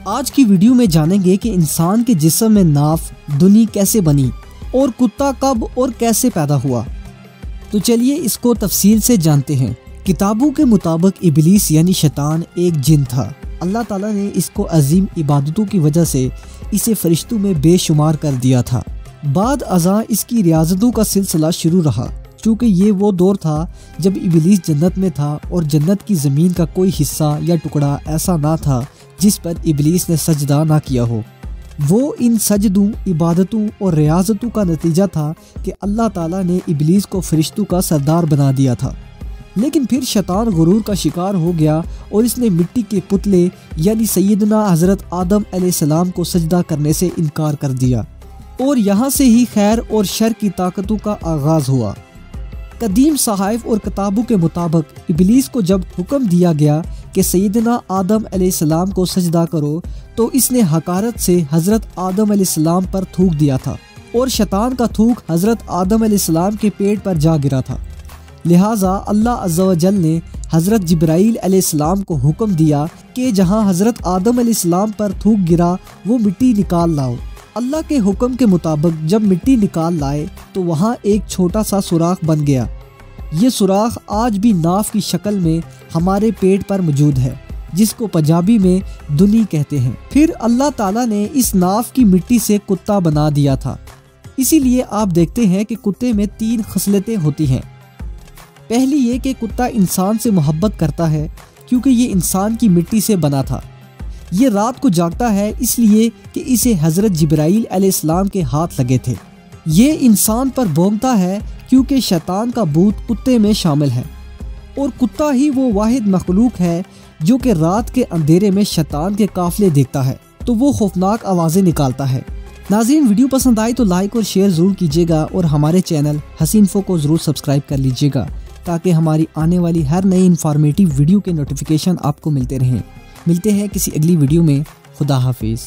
आज की वीडियो में जानेंगे कि इंसान के जिस्म में नाफ दुनी कैसे बनी और कुत्ता कब और कैसे पैदा हुआ। तो चलिए इसको तफसील से जानते हैं। किताबों के मुताबिक इबलीस यानी शैतान एक जिन था। अल्लाह ताला ने इसको अजीम इबादतों की वजह से इसे फरिश्तों में बेशुमार कर दिया था। बाद अज़ां इसकी रियाजतों का सिलसिला शुरू रहा, क्योंकि ये वो दौर था जब इबलीस जन्नत में था और जन्नत की ज़मीन का कोई हिस्सा या टुकड़ा ऐसा ना था जिस पर इबलीस ने सजदा ना किया हो। वो इन सजदों, इबादतों और रियाजतों का नतीजा था कि अल्लाह ताला ने इबलीस को फरिश्तों का सरदार बना दिया था। लेकिन फिर शैतान गुरूर का शिकार हो गया और इसने मिट्टी के पुतले यानी सैयदना हज़रत आदम अलैहिस्सलाम को सजदा करने से इनकार कर दिया और यहाँ से ही खैर और शर की ताकतों का आगाज़ हुआ। कदीम सहाइफ और किताबों के मुताबिक इबलीस को जब हुक्म दिया गया कि सैयदना आदम अलैहिस्सलाम को सजदा करो तो इसने हकारत से हज़रत आदम अलैहिस्सलाम पर थूक दिया था और शैतान का थूक हज़रत आदम अलैहिस्सलाम के पेट पर जा गिरा था। लिहाजा अल्लाह अज़्ज़ा व जल ने हज़रत जिब्राईल अलैहिस्सलाम को हुक्म दिया कि जहाँ हज़रत आदम अलैहिस्सलाम पर थूक गिरा वो मिट्टी निकाल लाओ। अल्लाह के हुक्म के मुताबिक जब मिट्टी निकाल लाए तो वहाँ एक छोटा सा सुराख बन गया। ये सुराख आज भी नाफ की शक्ल में हमारे पेट पर मौजूद है, जिसको पंजाबी में दुनी कहते हैं। फिर अल्लाह ताला ने इस नाफ की मिट्टी से कुत्ता बना दिया था। इसीलिए आप देखते हैं कि कुत्ते में 3 खसलतें होती हैं। पहली ये कि कुत्ता इंसान से मोहब्बत करता है क्योंकि ये इंसान की मिट्टी से बना था। ये रात को जागता है इसलिए कि इसे हज़रत जिब्राईल अलैहिस्सलाम के हाथ लगे थे। ये इंसान पर भौंकता है क्योंकि शैतान का भूत कुत्ते में शामिल है और कुत्ता ही वो वाहिद मखलूक है जो कि रात के अंधेरे में शैतान के काफिले देखता है तो वो खौफनाक आवाज़ें निकालता है। नाज़रीन, वीडियो पसंद आई तो लाइक और शेयर ज़रूर कीजिएगा और हमारे चैनल हसीइन्फो को ज़रूर सब्सक्राइब कर लीजिएगा ताकि हमारी आने वाली हर नई इन्फॉर्मेटिव वीडियो के नोटिफिकेशन आपको मिलते रहें। मिलते हैं किसी अगली वीडियो में। खुदा हाफिज़।